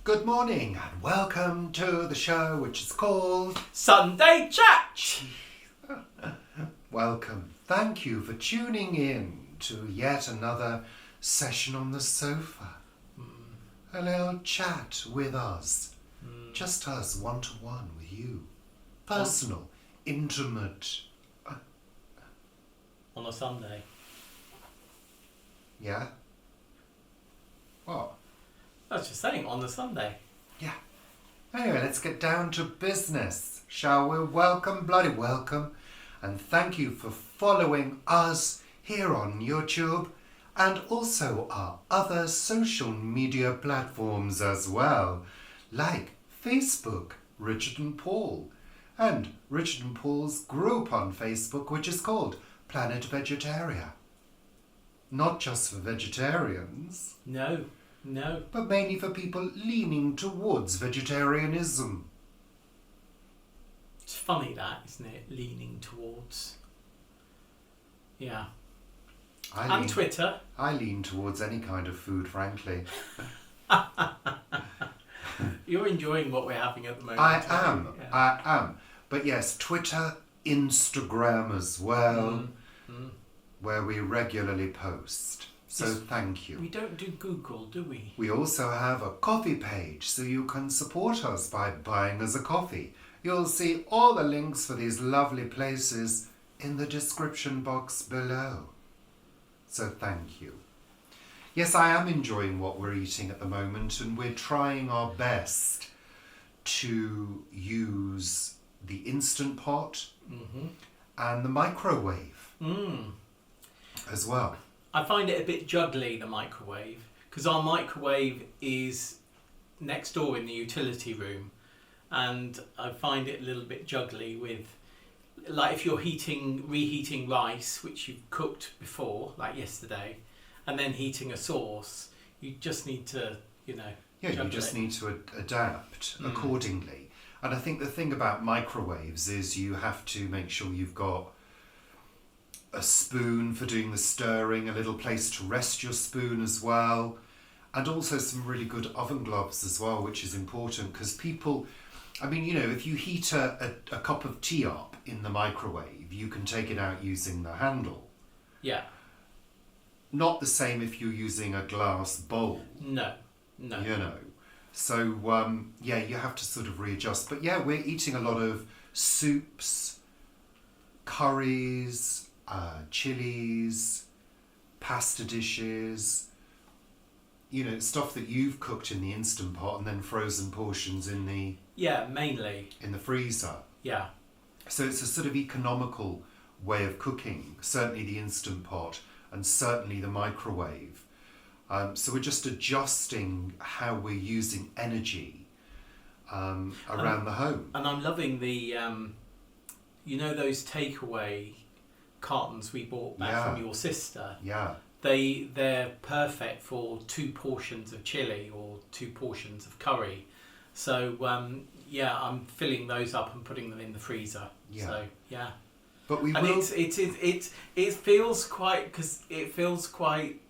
Good morning and welcome to the show which is called Sunday Chat. Welcome. Thank you for tuning in to yet another session on the sofa. A little chat with us. Just us, one-to-one with you. Personal, intimate. On a Sunday. Yeah? What? I was just saying, on the Sunday. Yeah. Anyway, let's get down to business, shall we? Welcome, bloody welcome. And thank you for following us here on YouTube and also our other social media platforms as well, like Facebook, Richard and Paul, and Richard and Paul's group on Facebook, which is called Planet Vegetaria. Not just for vegetarians. No. But mainly for people leaning towards vegetarianism. It's funny that, isn't it? Leaning towards. Yeah. And Twitter. I lean towards any kind of food, frankly. You're enjoying what we're having at the moment. I am. But yes, Twitter, Instagram as well, where we regularly post. So yes, thank you. We don't do Google, do we? We also have a coffee page, so you can support us by buying us a coffee. You'll see all the links for these lovely places in the description box below. So thank you. Yes, I am enjoying what we're eating at the moment, and we're trying our best to use the Instant Pot and the microwave as well. I find it a bit juggly, the microwave, because our microwave is next door in the utility room, and I find it a little bit juggly with, like, if you're reheating rice, which you've cooked before, like yesterday, and then heating a sauce, you just need to, Yeah, you just need to adapt accordingly. And I think the thing about microwaves is you have to make sure you've got a spoon for doing the stirring, a little place to rest your spoon as well, and also some really good oven gloves as well, which is important because people, if you heat a cup of tea up in the microwave, you can take it out using the handle. Yeah. Not the same if you're using a glass bowl. No. So, you have to sort of readjust. But yeah, we're eating a lot of soups, curries, chilies, pasta dishes, stuff that you've cooked in the Instant Pot and then frozen portions in the... Yeah, mainly. In the freezer. Yeah. So it's a sort of economical way of cooking, certainly the Instant Pot and certainly the microwave. So we're just adjusting how we're using energy around the home. And I'm loving the, those takeaway cartons we bought back from your sister. Yeah. They're perfect for 2 portions of chili or 2 portions of curry. So I'm filling those up and putting them in the freezer. Yeah. So yeah. But we and will... it feels quite, because it feels quite,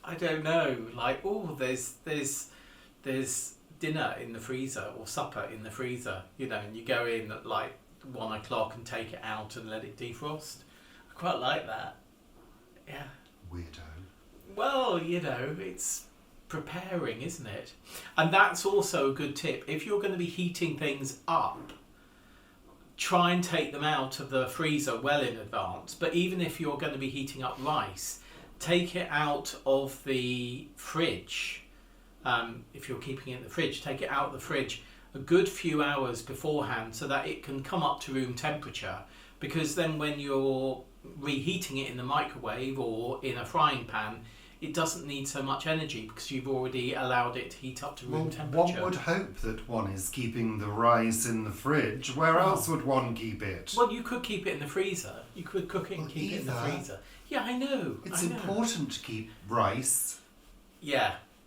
I don't know, like, there's dinner in the freezer or supper in the freezer, and you go in at like 1 o'clock and take it out and let it defrost. I quite like that. Yeah. Weirdo. Well, it's preparing, isn't it? And that's also a good tip. If you're going to be heating things up, try and take them out of the freezer well in advance. But even if you're going to be heating up rice, take it out of the fridge. If you're keeping it in the fridge, take it out of the fridge a good few hours beforehand so that it can come up to room temperature. Because then when you're reheating it in the microwave or in a frying pan, it doesn't need so much energy because you've already allowed it to heat up to room temperature. One would hope that one is keeping the rice in the fridge. Where else would one keep it? Well, you could keep it in the freezer. You could cook it and keep it in the freezer. Yeah, I know. It's important to keep rice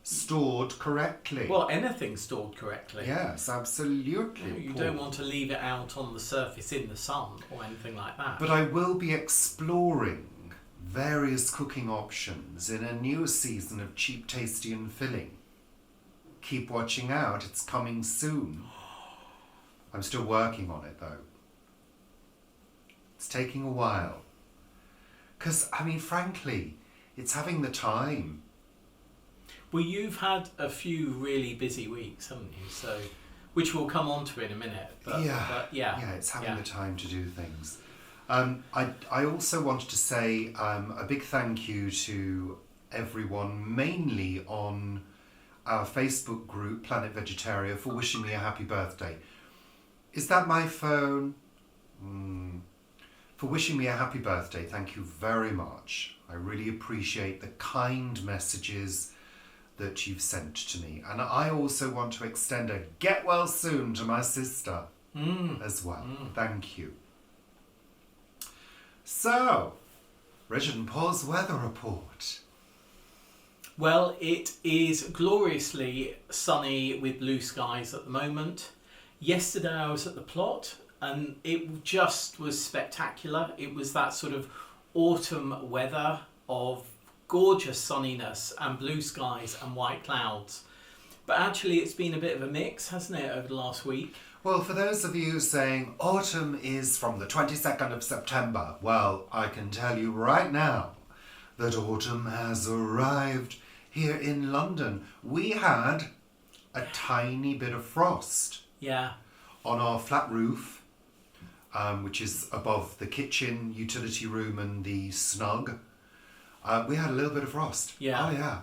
stored correctly. Well, anything stored correctly. Yes, absolutely. You don't want to leave it out on the surface in the sun or anything like that. But I will be exploring various cooking options in a new season of Cheap, Tasty and Filling. keep watching out. It's coming soon. I'm still working on it though. It's taking a while. Because, I mean, frankly, it's having the time. Well, you've had a few really busy weeks, haven't you? So, which we'll come on to in a minute. But yeah, it's having the time to do things. I also wanted to say a big thank you to everyone, mainly on our Facebook group, Planet Vegetaria, for wishing me a happy birthday. Is that my phone? For wishing me a happy birthday, thank you very much. I really appreciate the kind messages that you've sent to me. And I also want to extend a get well soon to my sister as well. Thank you. So, Richard and Paul's weather report. Well, it is gloriously sunny with blue skies at the moment. Yesterday I was at the plot and it just was spectacular. It was that sort of autumn weather of gorgeous sunniness and blue skies and white clouds. But actually it's been a bit of a mix, hasn't it, over the last week? Well, for those of you saying autumn is from the 22nd of September, well, I can tell you right now that autumn has arrived here in London. We had a tiny bit of frost on our flat roof, which is above the kitchen, utility room and the snug. We had a little bit of frost. Yeah. Oh, yeah.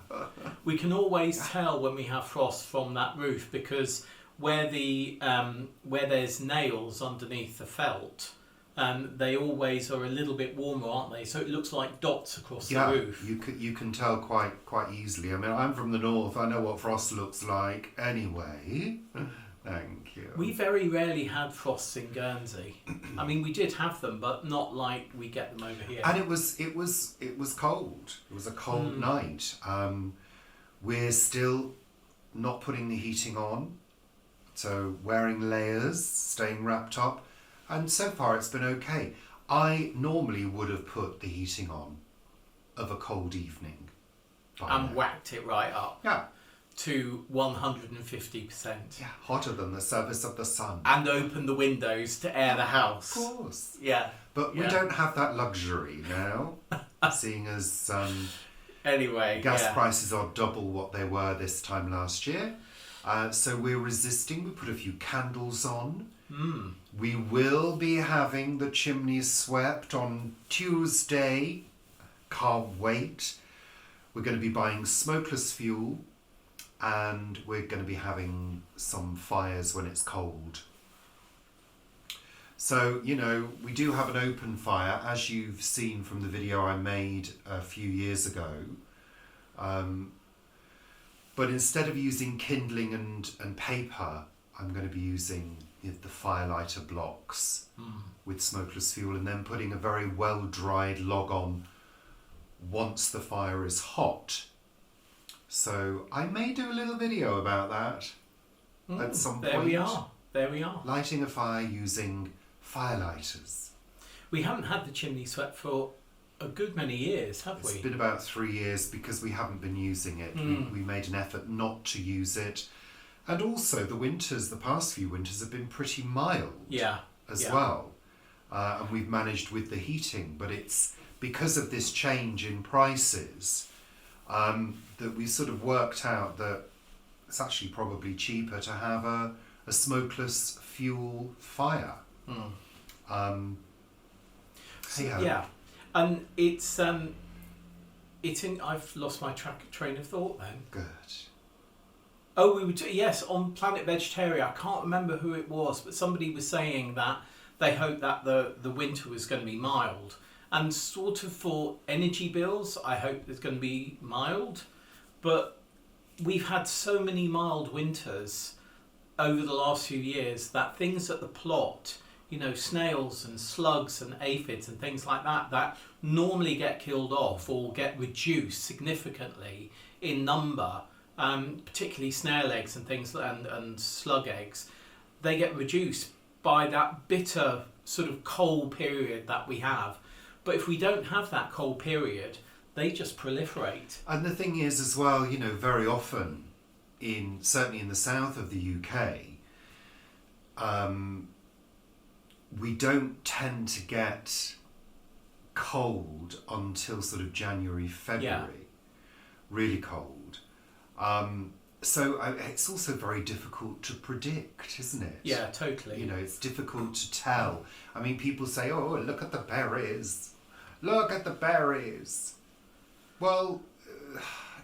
We can always tell when we have frost from that roof because where there's nails underneath the felt, they always are a little bit warmer, aren't they? So it looks like dots across the roof. You can tell quite easily. I mean, I'm from the north. I know what frost looks like anyway. Thank you. We very rarely had frosts in Guernsey. I mean, we did have them, but not like we get them over here. And it was cold. It was a cold night. We're still not putting the heating on, so wearing layers, staying wrapped up, and so far it's been okay. I normally would have put the heating on of a cold evening. And whacked it right up. Yeah. To 150%. Yeah, hotter than the surface of the sun. And open the windows to air the house. Of course. Yeah. But we don't have that luxury now, seeing as anyway, gas prices are double what they were this time last year. So we're resisting. We put a few candles on. We will be having the chimneys swept on Tuesday. Can't wait. We're going to be buying smokeless fuel. And we're going to be having some fires when it's cold. So, you know, we do have an open fire, as you've seen from the video I made a few years ago. But instead of using kindling and paper, I'm going to be using the firelighter blocks with smokeless fuel and then putting a very well-dried log on once the fire is hot. So I may do a little video about that at some point. There we are. Lighting a fire using firelighters. We haven't had the chimney swept for a good many years, have we? It's been about 3 years because we haven't been using it. We made an effort not to use it. And also the past few winters have been pretty mild as well. And we've managed with the heating, but it's because of this change in prices that we sort of worked out that it's actually probably cheaper to have a smokeless fuel fire. Yeah, and it's in. I've lost my train of thought then. Good. Oh, we were on Planet Vegetaria. I can't remember who it was, but somebody was saying that they hoped that the winter was going to be mild. And sort of for energy bills, I hope it's going to be mild. But we've had so many mild winters over the last few years that things at the plot, you know, snails and slugs and aphids and things like that normally get killed off or get reduced significantly in number, particularly snail eggs and things and slug eggs, they get reduced by that bitter sort of cold period that we have. But if we don't have that cold period, they just proliferate. And the thing is as well, you know, very often certainly in the south of the UK, we don't tend to get cold until sort of January, February. Really cold. So it's also very difficult to predict, isn't it? Yeah, totally. You know, it's difficult to tell. I mean, people say, "Oh, look at the berries. Look at the berries." Well,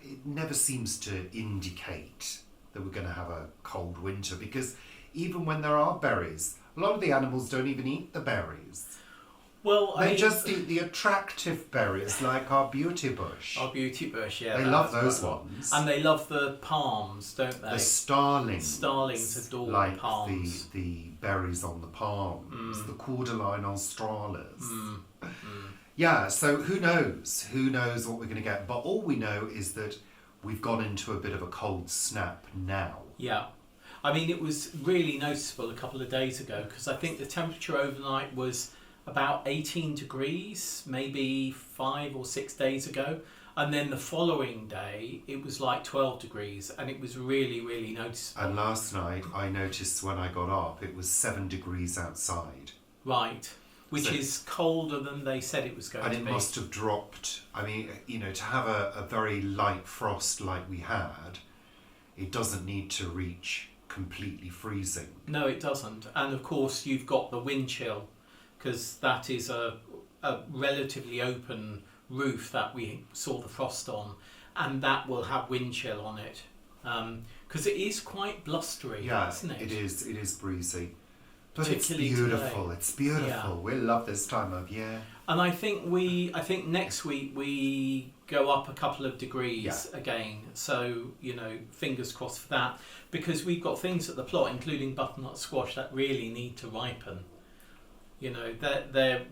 it never seems to indicate that we're going to have a cold winter, because even when there are berries, a lot of the animals don't even eat the berries. Well, They just eat the attractive berries, like our beauty bush. Our beauty bush, yeah. They love those ones. And they love the palms, don't they? The starlings. Starlings adore like palms. the berries on the palms, the cordyline australis. Yeah, so who knows? Who knows what we're going to get? But all we know is that we've gone into a bit of a cold snap now. Yeah. I mean, it was really noticeable a couple of days ago, because I think the temperature overnight was about 18 degrees, maybe 5 or 6 days ago. And then the following day, it was like 12 degrees, and it was really, really noticeable. And last night, I noticed when I got up, it was 7 degrees outside. Right. Which is colder than they said it was going to be. And it must have dropped. I mean, you know, to have a very light frost like we had, it doesn't need to reach completely freezing. No, it doesn't. And of course, you've got the wind chill, because that is a relatively open roof that we saw the frost on, and that will have wind chill on it. Because it is quite blustery, isn't it? It is breezy. But it's Particularly beautiful. today. It's beautiful. Yeah. We love this time of year. And I think next week we go up a couple of degrees again. So, you know, fingers crossed for that, because we've got things at the plot, including butternut squash, that really need to ripen. You know,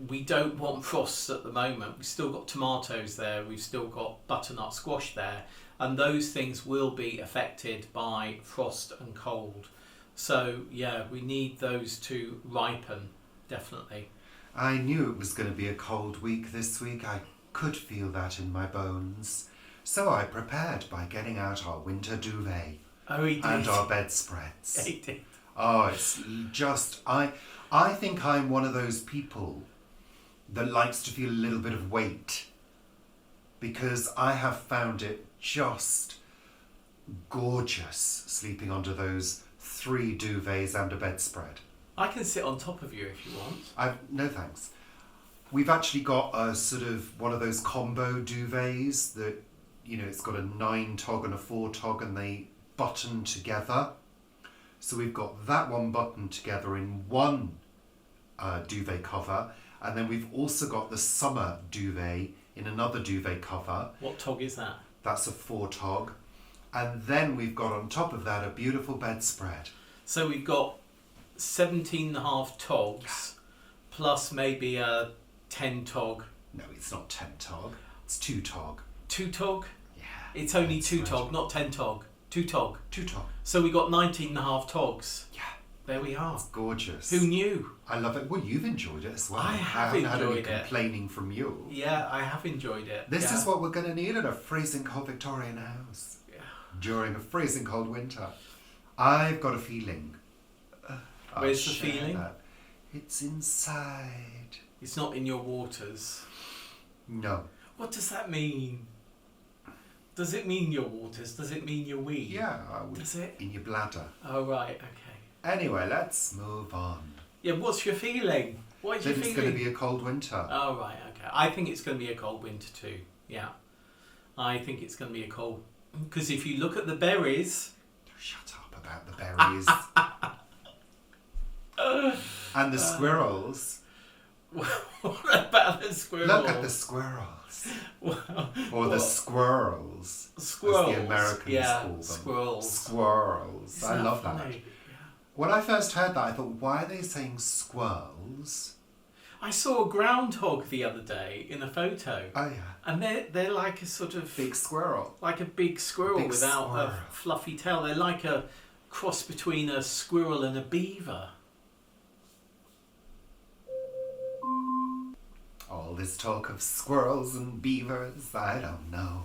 we don't want frosts at the moment. We've still got tomatoes there. We've still got butternut squash there, and those things will be affected by frost and cold. So, yeah, we need those to ripen, definitely. I knew it was going to be a cold week this week. I could feel that in my bones. So I prepared by getting out our winter duvet. Oh, he did. And our bedspreads. He did. Oh, it's just... I think I'm one of those people that likes to feel a little bit of weight, because I have found it just gorgeous sleeping under those 3 duvets and a bedspread. I can sit on top of you if you want. No thanks. We've actually got a sort of one of those combo duvets that, you know, it's got a 9-tog and a 4-tog, and they button together. So we've got that one buttoned together in one duvet cover, and then we've also got the summer duvet in another duvet cover. What tog is that? That's a 4-tog. And then we've got on top of that a beautiful bedspread. So we've got 17.5 togs plus maybe a 10-tog. No, it's not 10-tog. It's 2-tog. 2-tog? Yeah. It's only 2-tog, not 10-tog. 2-tog. 2-tog. So we got 19.5 togs. Yeah. There we are. It's gorgeous. Who knew? I love it. Well, you've enjoyed it as well. I have haven't had any enjoyed it. complaining from you. Yeah, I have enjoyed it. This is what we're going to need in a freezing cold Victorian house. Yeah. During a freezing cold winter. I've got a feeling. Where's the feeling? That. It's inside. It's not in your waters. No. What does that mean? Does it mean your waters? Does it mean your wee? Yeah, I would. Does it? In your bladder. Oh, right, okay. Anyway, let's move on. Yeah, what's your feeling? What is your Then feeling? it's going to be a cold winter. Oh, right, okay. I think it's going to be a cold winter too. Yeah. I think it's going to be a cold... Because if you look at the berries... Shut up about the berries. And the squirrels. What about the squirrels? Look at the squirrels. Or the squirrels. Squirrels. As the Americans call them. Squirrels. Squirrels. Isn't I love funny? that. Yeah. When I first heard that, I thought, why are they saying squirrels? I saw a groundhog the other day in a photo. Oh, yeah. And they're like a sort of... Big squirrel. Like a big squirrel Big without squirrel. a fluffy tail. They're like a cross between a squirrel and a beaver. All this talk of squirrels and beavers, I don't know.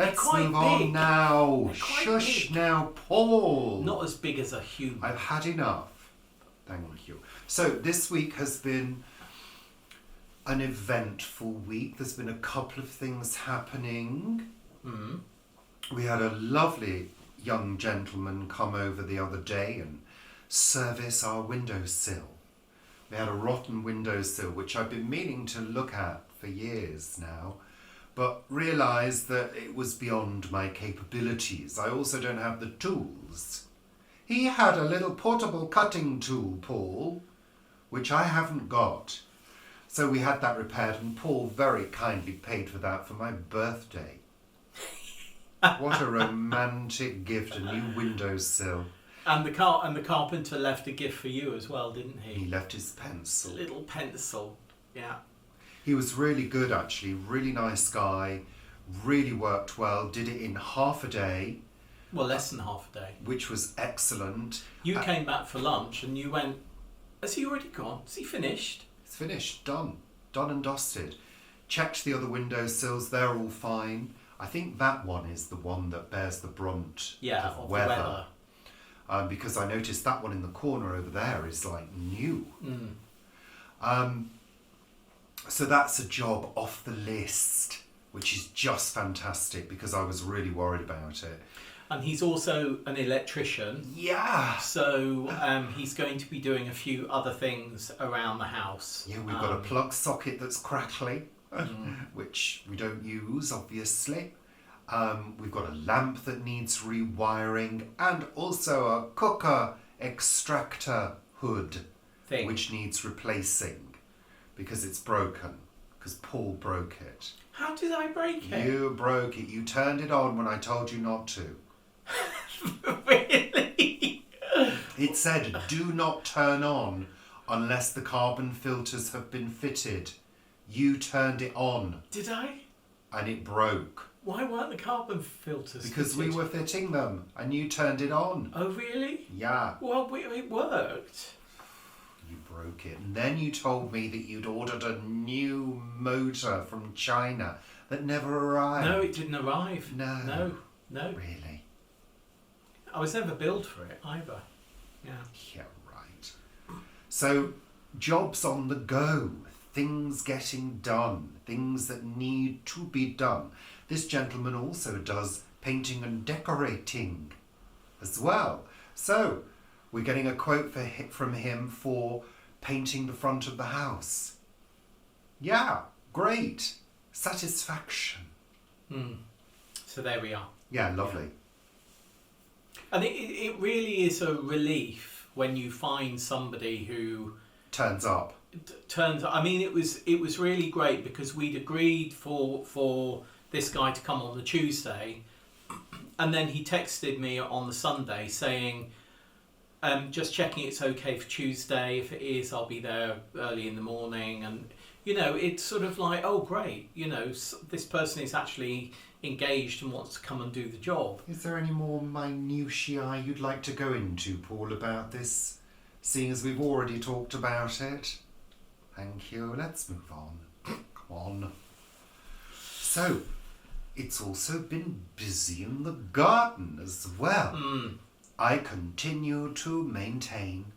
Let's quite move on big. now. They're quite Shush big. now, Paul. Not as big as a human. I've had enough. Thank you. So this week has been an eventful week. There's been a couple of things happening. Mm. We had a lovely young gentleman come over the other day and service our windowsill. We had a rotten windowsill, which I've been meaning to look at for years now, but realised that it was beyond my capabilities. I also don't have the tools. He had a little portable cutting tool, Paul, which I haven't got. So we had that repaired, and Paul very kindly paid for that for my birthday. What a romantic gift, a new windowsill. And the carpenter left a gift for you as well, didn't he? He left his pencil. A little pencil. Yeah. He was really good, actually. Really nice guy. Really worked well. Did it in half a day. Well, less than half a day. Which was excellent. You came back for lunch and you went, has he already gone? Is he finished? It's finished. Done. Done and dusted. Checked the other windowsills. They're all fine. I think that one is the one that bears the brunt of the weather. weather. Because I noticed that one in the corner over there is like new. So that's a job off the list, which is just fantastic because I was really worried about it. And he's also an electrician. Yeah. So he's going to be doing a few other things around the house. Yeah, we've got a plug socket that's crackly, which we don't use, obviously. We've got a lamp that needs rewiring, and also a cooker extractor hood, which needs replacing because it's broken, because Paul broke it. How did I break it? You broke it. You turned it on when I told you not to. Really? It said, do not turn on unless the carbon filters have been fitted. You turned it on. Did I? And it broke. Why weren't the carbon filters Because fitted? we were fitting them and you turned it on. Oh, really? Yeah. Well, it worked. You broke it. And then you told me that you'd ordered a new motor from China that never arrived. No, it didn't arrive. No. No. Really? I was never billed for it either. Yeah. Yeah, right. So, jobs on the go. Things getting done. Things that need to be done. This gentleman also does painting and decorating as well. So, we're getting a quote from him for painting the front of the house. Yeah, great. Satisfaction. So there we are. Yeah, lovely. And it really is a relief when you find somebody who Turns up. I mean, it was really great because we'd agreed for this guy to come on the Tuesday, and then he texted me on the Sunday saying, just checking it's okay for Tuesday. If it is, I'll be there early in the morning. And it's sort of like, oh great, this person is actually engaged and wants to come and do the job. Is there any more minutiae you'd like to go into, Paul, about this, seeing as we've already talked about it? Thank you. Let's move on. Come on. So, it's also been busy in the garden as well. I continue to maintain.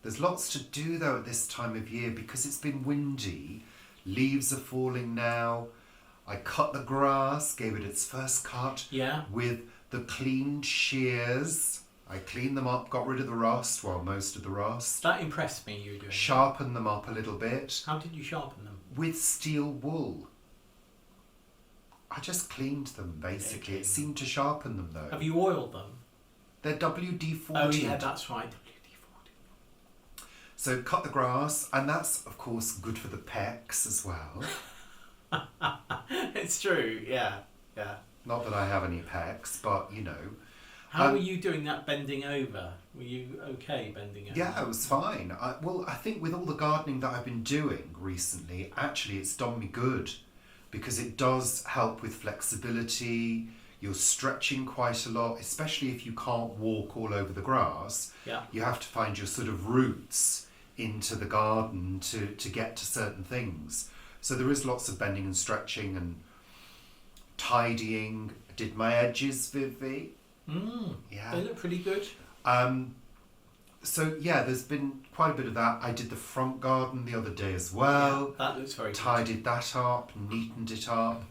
There's lots to do though at this time of year because it's been windy. Leaves are falling now. I cut the grass, gave it its first cut with the cleaned shears. I cleaned them up, got rid of the rust, most of the rust. That impressed me, you doing Sharpened them up a little bit. How did you sharpen them? With steel wool. I just cleaned them, basically. It seemed to sharpen them, though. Have you oiled them? They're WD-40. Oh, yeah, that's right, WD-40. So cut the grass, and that's, of course, good for the pecs as well. It's true, yeah. Not that I have any pecs, but, How were you doing that bending over? Were you okay bending over? Yeah, it was fine. I think with all the gardening that I've been doing recently, actually it's done me good because it does help with flexibility. You're stretching quite a lot, especially if you can't walk all over the grass. Yeah. You have to find your sort of roots into the garden to get to certain things. So there is lots of bending and stretching and tidying. Did my edges, Vivi. Yeah. They look pretty good. So yeah, there's been quite a bit of that. I did the front garden the other day as well. Yeah, that looks very good. Tidied that up, neatened it up,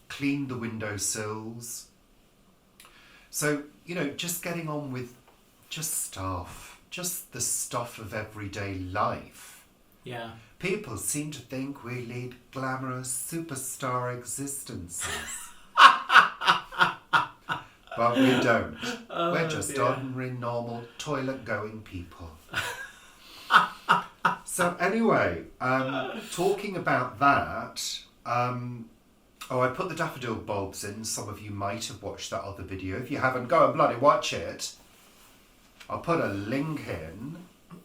cleaned the windowsills. So, just getting on with just the stuff of everyday life. Yeah. People seem to think we lead glamorous superstar existences. But we don't. We're just ordinary, normal, toilet-going people. So anyway, talking about that, I put the daffodil bulbs in. Some of you might have watched that other video. If you haven't, go and bloody watch it. I'll put a link in.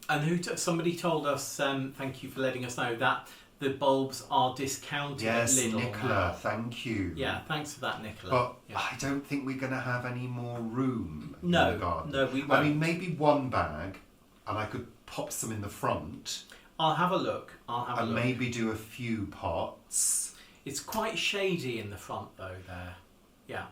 And somebody told us, thank you for letting us know, that the bulbs are discounted at Lidl. Yes, Nicola, thank you. Yeah, thanks for that, Nicola. But I don't think we're going to have any more room in No, the garden. no, we won't. I mean, maybe one bag, and I could pop some in the front. I'll have a look. And maybe do a few pots. It's quite shady in the front, though, there. Yeah.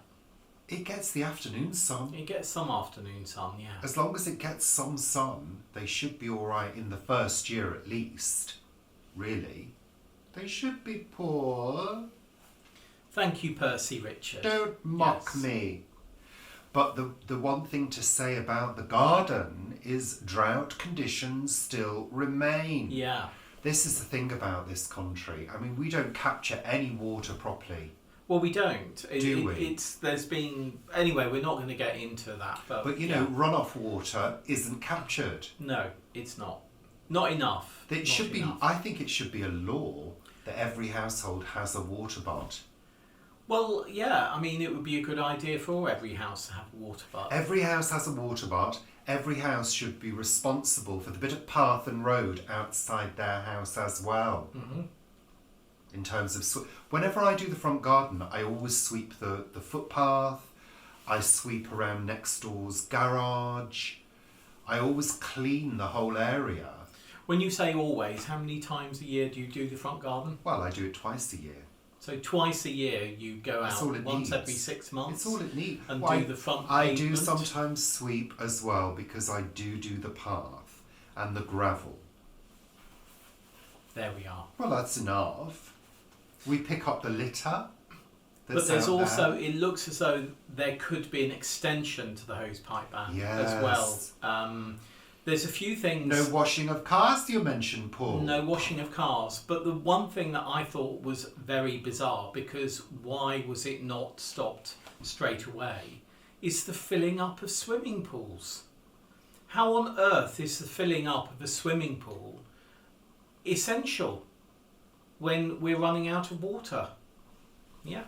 It gets the afternoon sun. It gets some afternoon sun, yeah. As long as it gets some sun, they should be all right in the first year at least. Really. They should be poor. Thank you, Percy Richard. Don't mock me. But the one thing to say about the garden is drought conditions still remain. Yeah. This is the thing about this country. I mean, we don't capture any water properly. Well, we don't. Do we? Anyway, we're not going to get into that. But runoff water isn't captured. No, it's not. Not enough. I think it should be a law that every household has a water butt. Well, yeah, I mean, it would be a good idea for every house to have a water butt. Every house has a water butt. Every house should be responsible for the bit of path and road outside their house as well. Mm-hmm. In terms of... Whenever I do the front garden, I always sweep the footpath. I sweep around next door's garage. I always clean the whole area. When you say always, how many times a year do you do the front garden? Well, I do it twice a year. So twice a year you go out once every 6 months? It's all it needs. And do the front I pavement? do sometimes sweep as well because I do the path and the gravel. There we are. Well, that's enough. We pick up the litter. But there's also, it looks as though there could be an extension to the hosepipe ban as well. There's a few things... No washing of cars, you mentioned, Paul. No washing of cars. But the one thing that I thought was very bizarre, because why was it not stopped straight away, is the filling up of swimming pools. How on earth is the filling up of a swimming pool essential when we're running out of water? Yeah.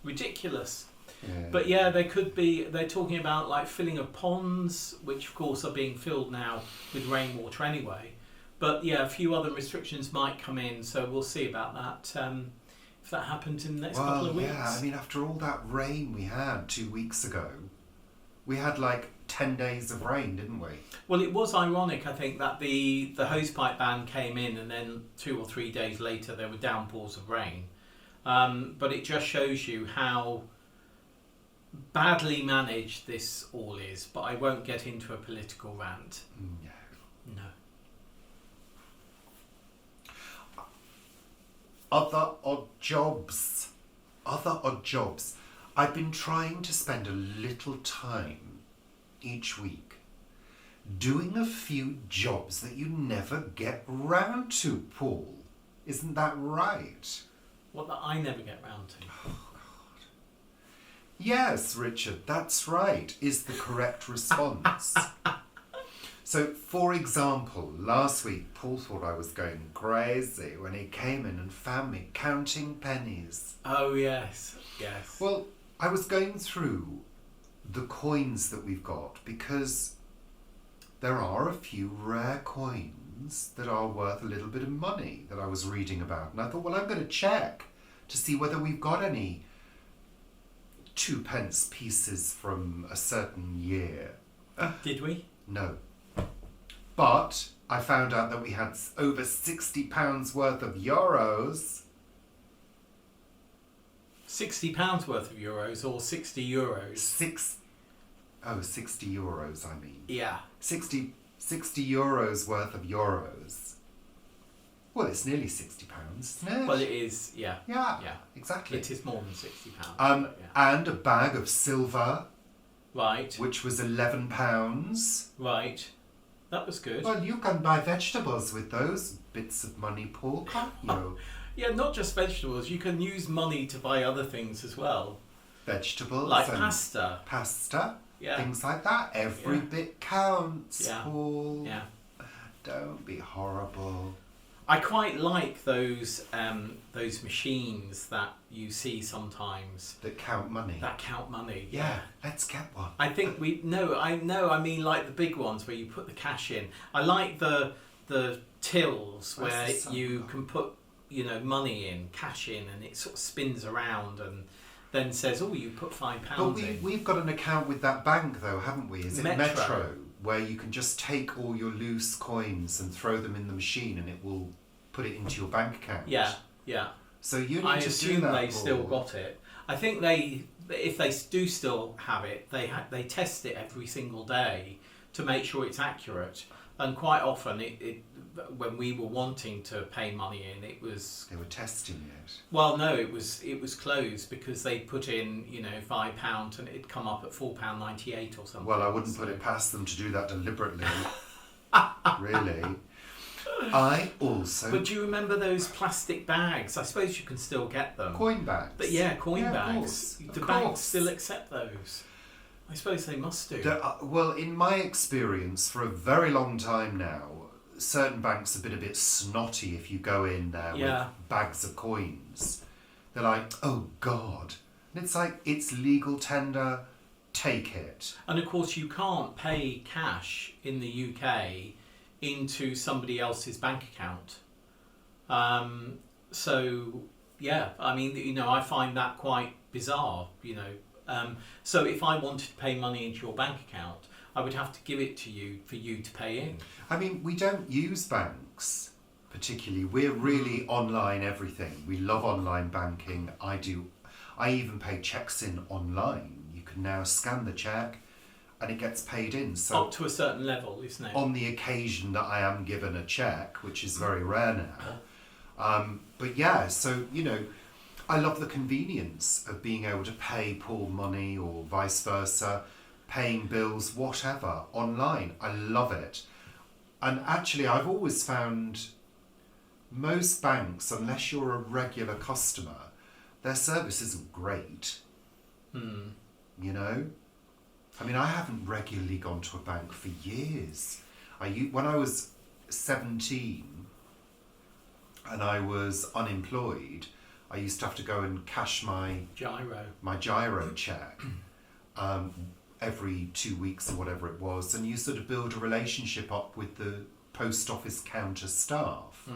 Ridiculous. Yeah. But yeah, they're talking about like filling of ponds, which of course are being filled now with rainwater anyway. But yeah, a few other restrictions might come in, so we'll see about that if that happens in the next couple of weeks. Yeah, I mean, after all that rain we had 2 weeks ago, we had like 10 days of rain, didn't we? Well, it was ironic, I think, that the hosepipe ban came in and then 2 or 3 days later there were downpours of rain. But it just shows you how badly managed this all is, but I won't get into a political rant. No. Other odd jobs. I've been trying to spend a little time each week doing a few jobs that you never get round to, Paul. Isn't that right? What that I never get round to. Yes, Richard, that's right, is the correct response. So, for example, last week, Paul thought I was going crazy when he came in and found me counting pennies. Oh, yes. Well, I was going through the coins that we've got because there are a few rare coins that are worth a little bit of money that I was reading about. And I thought, well, I'm going to check to see whether we've got any 2p pieces from a certain year. Did we? No. But I found out that we had over £60 worth of euros. £60 worth of euros or €60. 60 euros, I mean. Yeah. 60 euros worth of euros. Well, it's nearly £60, isn't it? Well, it is, yeah. Yeah, Yeah. exactly. It is more than £60. but yeah. And a bag of silver, Right, which was £11. right. That was good. Well, you can buy vegetables with those bits of money, Paul, can't you? Yeah, not just vegetables. You can use money to buy other things as well. Vegetables. Like and pasta. Pasta. Yeah. Things like that. Every Yeah. bit counts, Yeah. Paul. Yeah. Don't be horrible. I quite like those machines that you see sometimes That count money. that count money. Yeah, let's get one. I think I mean like the big ones where you put the cash in. I like the tills where Where's the you sun? can put money in, cash in, and it sort of spins around and then says, "Oh, you put £5 But in." we've got an account with that bank though, haven't we? Is it Metro. Metro? Where you can just take all your loose coins and throw them in the machine and it will put it into your bank account. Yeah, yeah. So you need I to do assume that, they Paul. still got it. I think if they do still have it, they test it every single day to make sure it's accurate. And quite often, when we were wanting to pay money in, it was They were testing it. well, no, it was closed because they put in £5 and it'd come up at £4.98 or something. Well, I wouldn't put it past them to do that deliberately. Really. I also... But do you remember those plastic bags? I suppose you can still get them. Coin bags. But yeah, coin Of bags. course, Do of banks course. still accept those? I suppose they must do. Well, in my experience, for a very long time now, certain banks have been a bit snotty if you go in there Yeah. with bags of coins. They're like, oh God. And it's like, it's legal tender, take it. And of course, you can't pay cash in the UK into somebody else's bank account. So, yeah, I mean, I find that quite bizarre, So if I wanted to pay money into your bank account, I would have to give it to you for you to pay in. I mean, we don't use banks particularly. We're really online everything. We love online banking. I even pay checks in online. You can now scan the check and it gets paid in. So Up to a certain level, isn't it? on the occasion that I am given a check, which is very rare now. But yeah, so, I love the convenience of being able to pay Paul money or vice versa, paying bills, whatever, online. I love it. And actually, I've always found most banks, unless you're a regular customer, their service isn't great. I mean, I haven't regularly gone to a bank for years. When I was 17 and I was unemployed, I used to have to go and cash my gyro check every 2 weeks or whatever it was, and you sort of build a relationship up with the post office counter staff.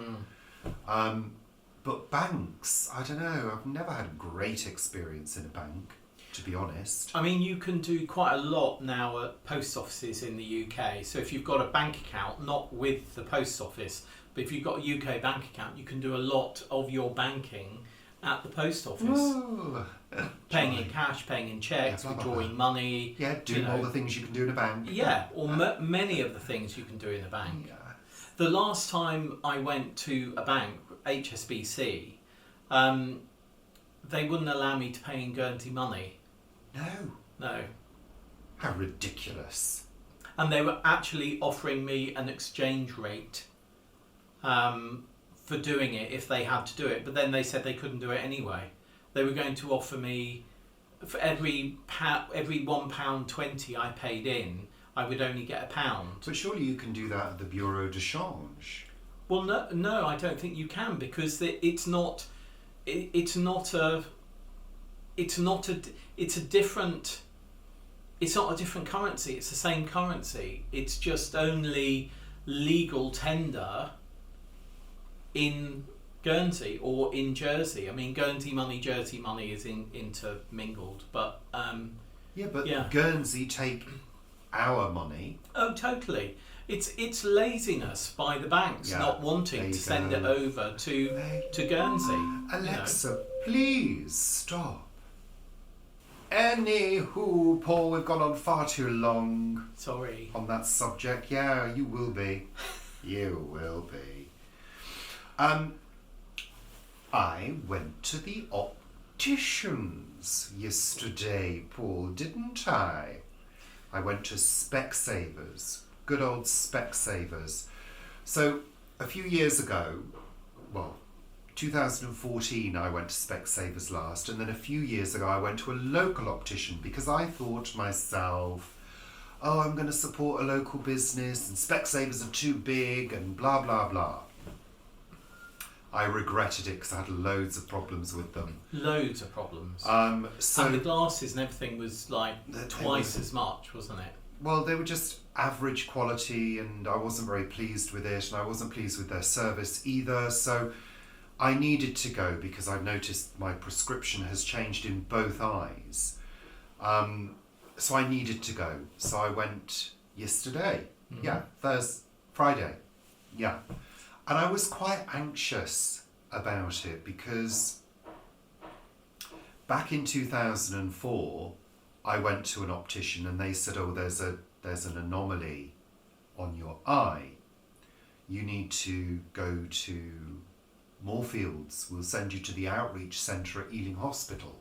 But banks, I don't know, I've never had a great experience in a bank, to be honest. I mean, you can do quite a lot now at post offices in the UK. So if you've got a bank account, not with the post office, but if you've got a UK bank account, you can do a lot of your banking at the post office. Ooh. Paying in cash, paying in checks, Yeah, blah, blah, withdrawing money. Yeah, doing all the things you can do in a bank. Yeah, or many of the things you can do in a bank. Yeah. The last time I went to a bank, HSBC, they wouldn't allow me to pay in Guernsey money. No. How ridiculous. And they were actually offering me an exchange rate for doing it if they had to do it. But then they said they couldn't do it anyway. They were going to offer me, for every £1.20 I paid in, I would only get £1. But surely you can do that at the Bureau de Change. Well, no, I don't think you can, because it's not a different currency. It's the same currency. It's just only legal tender in Guernsey or in Jersey. I mean, Guernsey money, Jersey money is intermingled, but Guernsey take our money. Oh, totally. It's laziness by the banks not wanting to send it over to Guernsey. Alexa, Please stop. Anywho, Paul, we've gone on far too long Sorry. on that subject. Yeah, you will be. You will be. I went to the opticians yesterday, Paul, didn't I? I went to Specsavers. Good old Specsavers. So, a few years ago, well, 2014 I went to Specsavers last, and then a few years ago I went to a local optician because I thought to myself, oh, I'm going to support a local business and Specsavers are too big and blah blah blah. I regretted it because I had loads of problems with them. Loads of problems. So and the glasses and everything was like twice as much, wasn't it? Well, they were just average quality and I wasn't very pleased with it, and I wasn't pleased with their service either. So I needed to go because I noticed my prescription has changed in both eyes. So I needed to go. So I went yesterday. Mm-hmm. Yeah, Friday. Yeah. And I was quite anxious about it because back in 2004, I went to an optician and they said, oh, there's an anomaly on your eye. You need to go to Moorfields. We'll send you to the outreach centre at Ealing Hospital.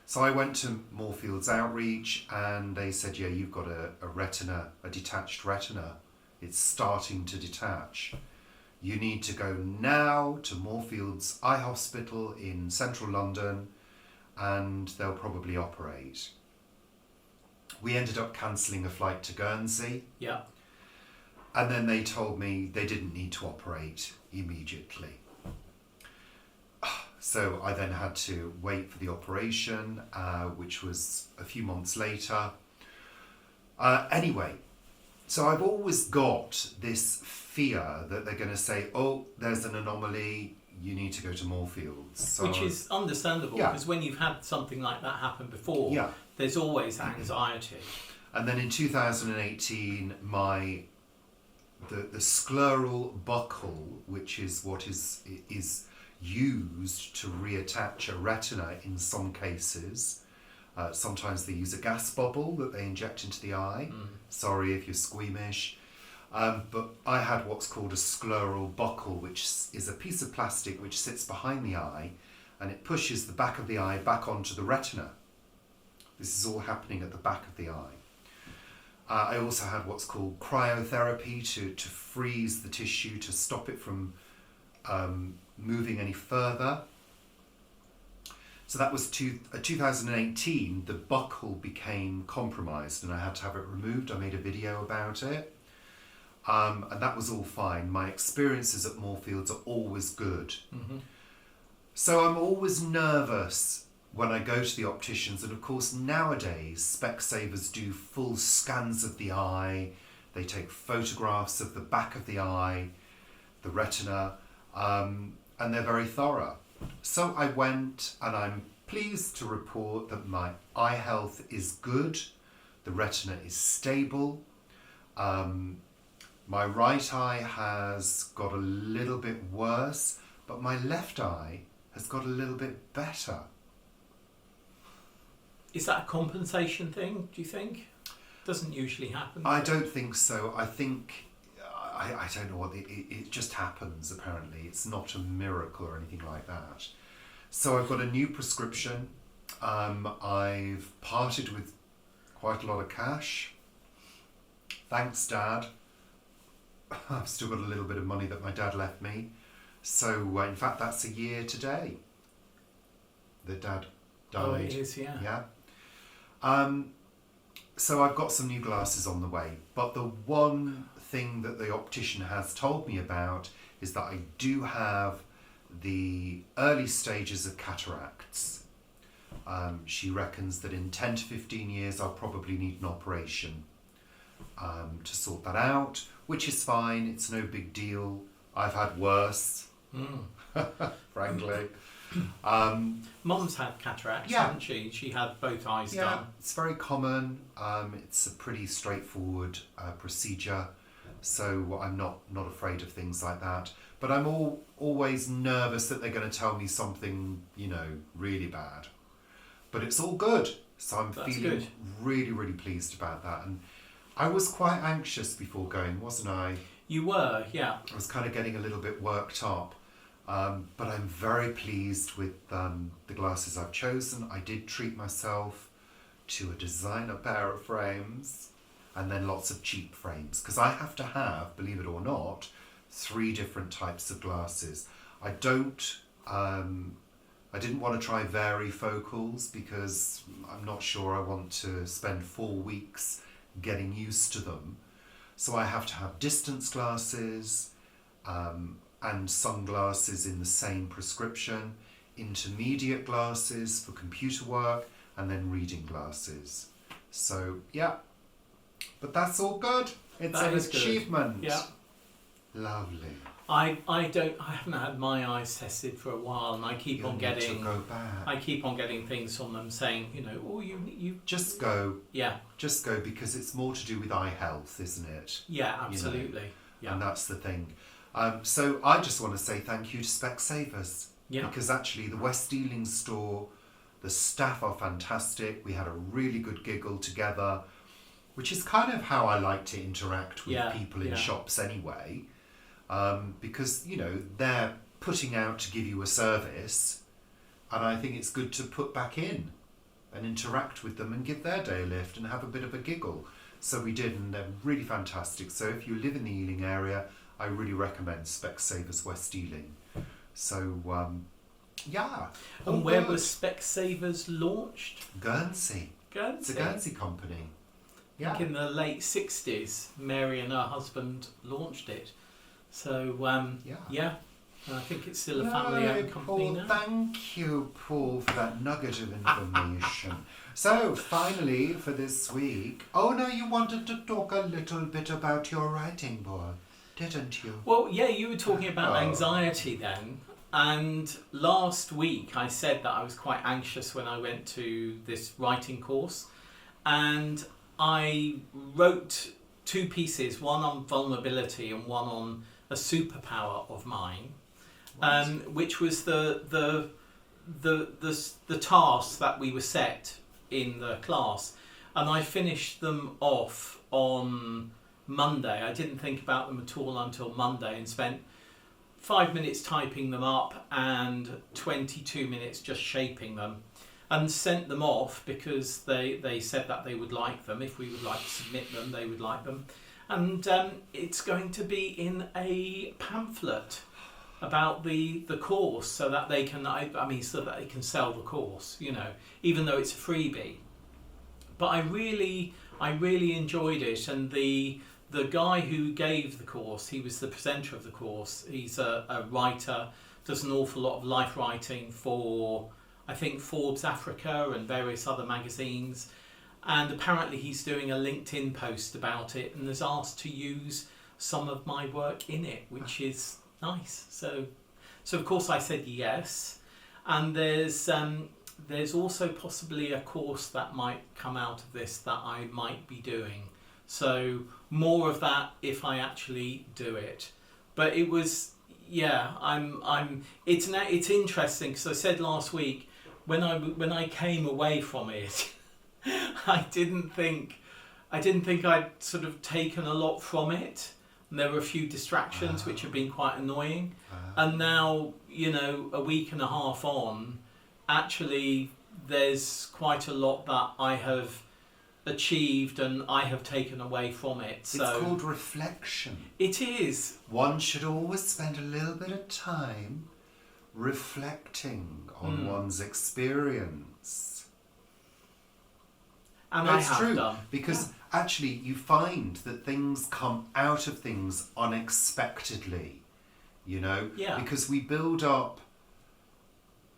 So I went to Moorfields Outreach and they said, yeah, you've got a detached retina. It's starting to detach. You need to go now to Moorfields Eye Hospital in central London and they'll probably operate. We ended up cancelling a flight to Guernsey. Yeah. And then they told me they didn't need to operate immediately. So I then had to wait for the operation, which was a few months later. Anyway, so I've always got this fear that they're going to say, oh, there's an anomaly, you need to go to Moorfields. So which is understandable, because when you've had something like that happen before, there's always anxiety. And then in 2018, the scleral buckle, which is what is used to reattach a retina in some cases. Sometimes they use a gas bubble that they inject into the eye. Sorry if you're squeamish. But I had what's called a scleral buckle, which is a piece of plastic which sits behind the eye and it pushes the back of the eye back onto the retina. This is all happening at the back of the eye. I also had what's called cryotherapy to freeze the tissue to stop it from moving any further. So that was 2018. The buckle became compromised and I had to have it removed. I made a video about it. And that was all fine. My experiences at Moorfields are always good. Mm-hmm. So I'm always nervous when I go to the opticians, and of course nowadays Specsavers do full scans of the eye. They take photographs of the back of the eye, the retina, and they're very thorough. So I went, and I'm pleased to report that my eye health is good. The retina is stable. My right eye has got a little bit worse, but my left eye has got a little bit better. Is that a compensation thing, do you think? Doesn't usually happen. I don't think so. I think, I don't know what, it just happens apparently. It's not a miracle or anything like that. So I've got a new prescription. I've parted with quite a lot of cash. Thanks, Dad. I've still got a little bit of money that my dad left me. So in fact, that's a year today that Dad died. Oh, it is, yeah. Yeah. So I've got some new glasses on the way, but the one thing that the optician has told me about is that I do have the early stages of cataracts. She reckons that in 10 to 15 years I'll probably need an operation to sort that out, which is fine, it's no big deal. I've had worse, frankly. Mum's had cataracts, hasn't she? She had both eyes done. It's very common. It's a pretty straightforward procedure. So I'm not afraid of things like that. But I'm always nervous that they're going to tell me something, really bad. But it's all good. So I'm That's feeling good. really, really pleased about that. And I was quite anxious before going, wasn't I? You were, yeah. I was kind of getting a little bit worked up. But I'm very pleased with the glasses I've chosen. I did treat myself to a designer pair of frames and then lots of cheap frames. Because I have to have, believe it or not, 3 different types of glasses. I didn't want to try varifocals because I'm not sure I want to spend 4 weeks getting used to them. So I have to have distance glasses and sunglasses in the same prescription, intermediate glasses for computer work, and then reading glasses. So yeah, but that's all good. It's an achievement. Good. Yeah. Lovely. I haven't had my eyes tested for a while, and I keep on getting. To go back. I keep on getting things from them saying, you. Just go. Yeah. Just go, because it's more to do with eye health, isn't it? Yeah, absolutely. Yeah. And that's the thing. So I just want to say thank you to Specsavers. Yeah. Because actually the West Ealing store, the staff are fantastic. We had a really good giggle together, which is kind of how I like to interact with people in shops anyway. Because, they're putting out to give you a service, and I think it's good to put back in and interact with them and give their day a lift and have a bit of a giggle. So we did, and they're really fantastic. So if you live in the Ealing area, I really recommend Specsavers West Ealing. So, yeah. And where was Specsavers launched? Guernsey. Guernsey. It's a Guernsey company. Yeah. I think in the late 60s, Mary and her husband launched it. So, yeah. I think it's still a family-owned company Paul, now. thank you, Paul, for that nugget of information. So, finally, for this week... Oh, no, you wanted to talk a little bit about your writing board, didn't you? Well, yeah, you were talking about anxiety then. And last week I said that I was quite anxious when I went to this writing course. And I wrote 2 pieces, one on vulnerability and one on a superpower of mine, which was the task that we were set in the class, and I finished them off on Monday. I didn't think about them at all until Monday, and spent 5 minutes typing them up and 22 minutes just shaping them, and sent them off because they said that they would like them. If we would like to submit them, they would like them. And it's going to be in a pamphlet about the course, so that they can so that they can sell the course, even though it's a freebie. But I really enjoyed it, and the guy who gave the course, he was the presenter of the course. He's a writer, does an awful lot of life writing for, I think, Forbes Africa and various other magazines. And apparently he's doing a LinkedIn post about it and has asked to use some of my work in it, which is nice. So of course I said yes. And there's also possibly a course that might come out of this that I might be doing. So more of that if I actually do it. But it was, it's interesting, because I said last week when I came away from it, I didn't think I'd sort of taken a lot from it, and there were a few distractions which have been quite annoying. And now, a week and a half on, actually there's quite a lot that I have achieved and I have taken away from it. So it's called reflection. It is. One should always spend a little bit of time reflecting on one's experience. And That's I have true, done. because actually you find that things come out of things unexpectedly, Yeah. because we build up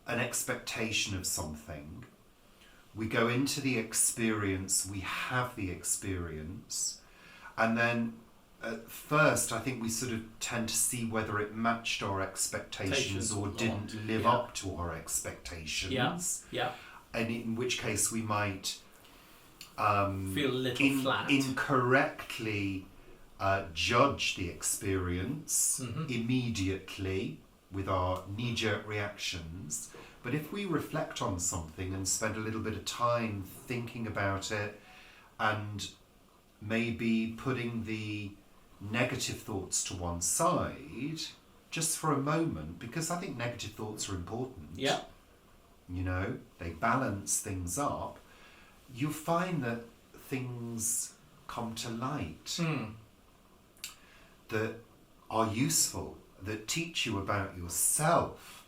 an expectation of something, we go into the experience, we have the experience, and then at first I think we sort of tend to see whether it matched our expectations or didn't live up to our expectations. Yeah. And in which case we might feel a little flat. incorrectly judge the experience immediately with our knee-jerk reactions. But if we reflect on something and spend a little bit of time thinking about it and maybe putting the negative thoughts to one side just for a moment, because I think negative thoughts are important. Yeah. You know, they balance things up. You find that things come to light that are useful, that teach you about yourself.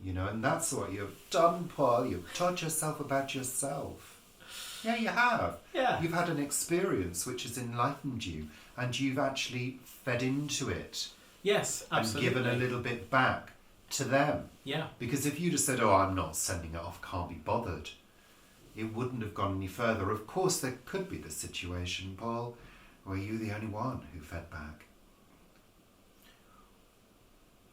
You know, and that's what you've done, Paul. You've taught yourself about yourself. Yeah, you have. Yeah. You've had an experience which has enlightened you, and you've actually fed into it. Yes, absolutely. And given a little bit back to them. Yeah. Because if you'd have said, oh, I'm not sending it off, can't be bothered, it wouldn't have gone any further. Of course, there could be the situation, Paul, where you're the only one who fed back.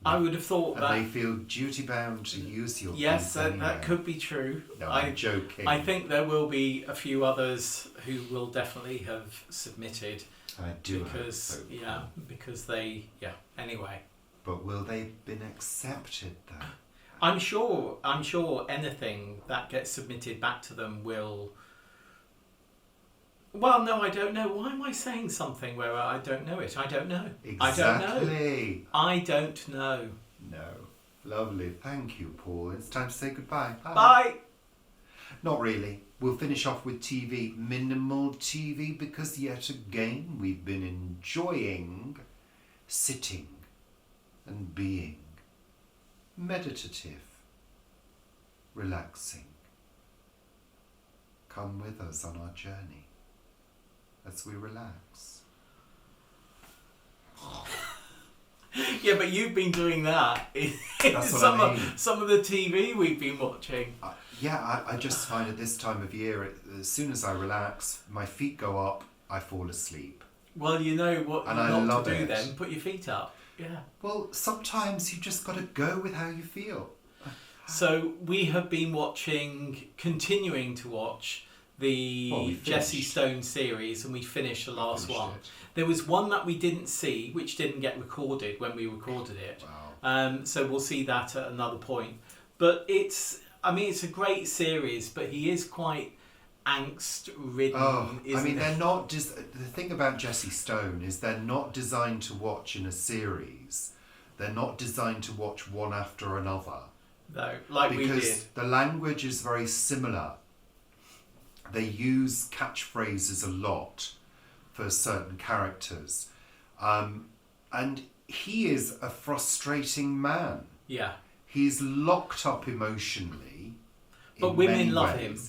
I would have thought and that... they feel duty-bound to use your Yes, anyway. that could be true. No, I'm joking. I think there will be a few others who will definitely have submitted. I do because, hope so. yeah, because they... Yeah, anyway. But will they have been accepted, though? I'm sure anything that gets submitted back to them will... Well, no, I don't know. Why am I saying something where I don't know it? I don't know. Exactly. I don't know. No. Lovely. Thank you, Paul. It's time to say goodbye. Bye. Not really. We'll finish off with TV. Minimal TV, because yet again we've been enjoying sitting and being meditative, relaxing. Come with us on our journey as we relax. Yeah, but you've been doing that in That's what I mean. some of the TV we've been watching. I just find at this time of year, as soon as I relax, my feet go up, I fall asleep. Well, you know what And I not love to do it. then. Put your feet up. Yeah. Well, sometimes you just got to go with how you feel. So we have been continuing to watch the Jesse Stone series, and we finished the last one. There was one that we didn't see, which didn't get recorded when we recorded it. Wow. So we'll see that at another point. But it's a great series, but he is quite angst-ridden, isn't he? they're not... the thing about Jesse Stone is they're not designed to watch in a series. They're not designed to watch one after another. No, like we did. Because the language is very similar. They use catchphrases a lot for certain characters. And he is a frustrating man. Yeah. He's locked up emotionally. But women love him.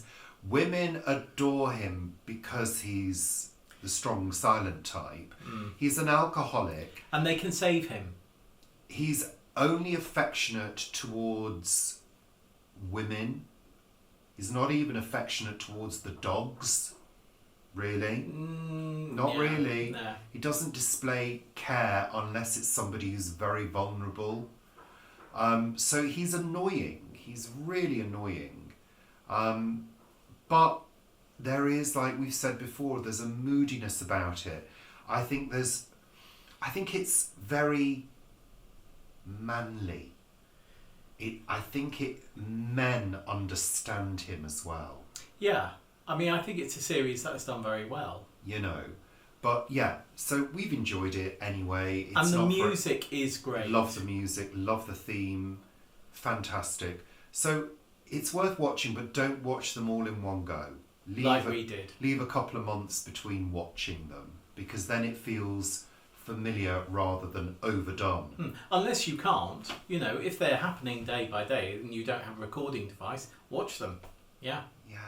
Women adore him because he's the strong, silent type. He's an alcoholic. And they can save him. He's only affectionate towards women. He's not even affectionate towards the dogs, really. Not really. No. He doesn't display care unless it's somebody who's very vulnerable. So he's annoying. He's really annoying. But there is, like we've said before, there's a moodiness about it. I think it's very manly. I think men understand him as well. Yeah. I think it's a series that's done very well. You know. But yeah, so we've enjoyed it anyway. And the music is great. Love the music, love the theme. Fantastic. So it's worth watching, but don't watch them all in one go. We did. Leave a couple of months between watching them, because then it feels familiar rather than overdone. Unless you can't, if they're happening day by day and you don't have a recording device, watch them. Yeah. Yeah.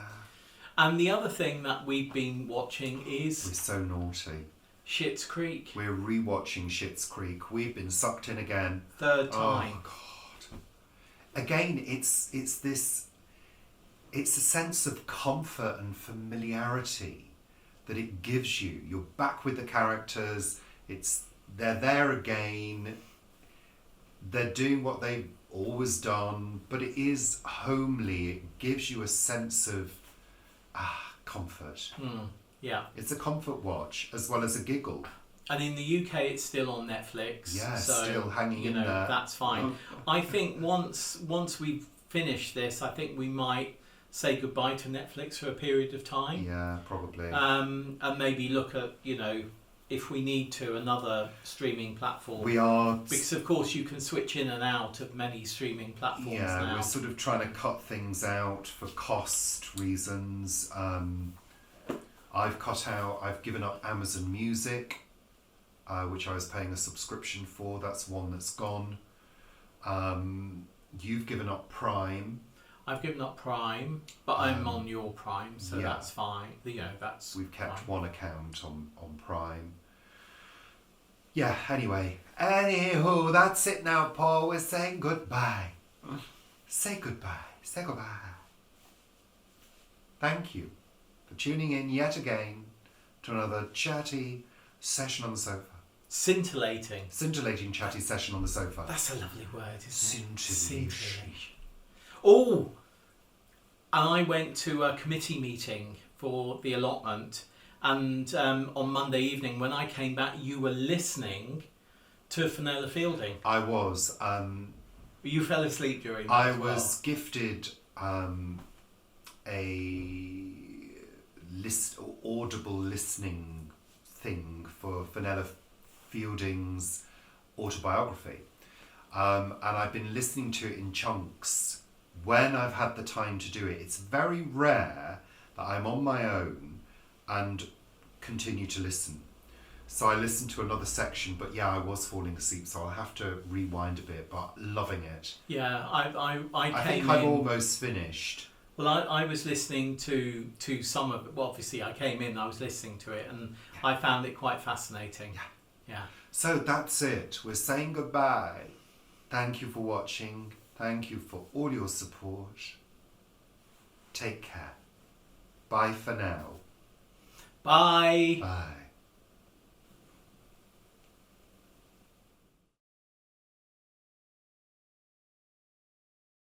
And the other thing that we've been watching is... We're so naughty. Schitt's Creek. We're rewatching Schitt's Creek. We've been sucked in again. Third time. Oh, God. Again, it's a sense of comfort and familiarity that it gives you. You're back with the characters. They're there again. They're doing what they've always done, but it is homely. It gives you a sense of comfort. Yeah. It's a comfort watch as well as a giggle. And in the UK, it's still on Netflix. Yeah, so, still hanging in there. That's fine. I think once we've finished this, I think we might say goodbye to Netflix for a period of time. Yeah, probably. And maybe look at, if we need to, another streaming platform. We are... Because, of course, you can switch in and out of many streaming platforms now. We're sort of trying to cut things out for cost reasons. I've given up Amazon Music, which I was paying a subscription for. That's one that's gone. You've given up Prime. I've given up Prime, but I'm on your Prime, so that's fine. That's We've kept fine. one account on Prime. Yeah, Anywho, that's it now, Paul. We're saying goodbye. Say goodbye. Say goodbye. Thank you for tuning in yet again to another chatty session on the sofa. Scintillating Chatty session on the sofa. That's a lovely word, isn't it? Scintillating. Oh, and I went to a committee meeting for the allotment, and on Monday evening when I came back, you were listening to Fenella Fielding. I was. You fell asleep during that I as well. was gifted a audible listening thing for Fenella Fielding's autobiography. And I've been listening to it in chunks when I've had the time to do it. It's very rare that I'm on my own and continue to listen. So I listened to another section, but I was falling asleep, so I'll have to rewind a bit, but loving it. Yeah, I think I'm almost finished. Well, I was listening to some of it. Well, obviously I came in, I was listening to it, and I found it quite fascinating. Yeah. So that's it. We're saying goodbye. Thank you for watching. Thank you for all your support. Take care. Bye for now. Bye. Bye.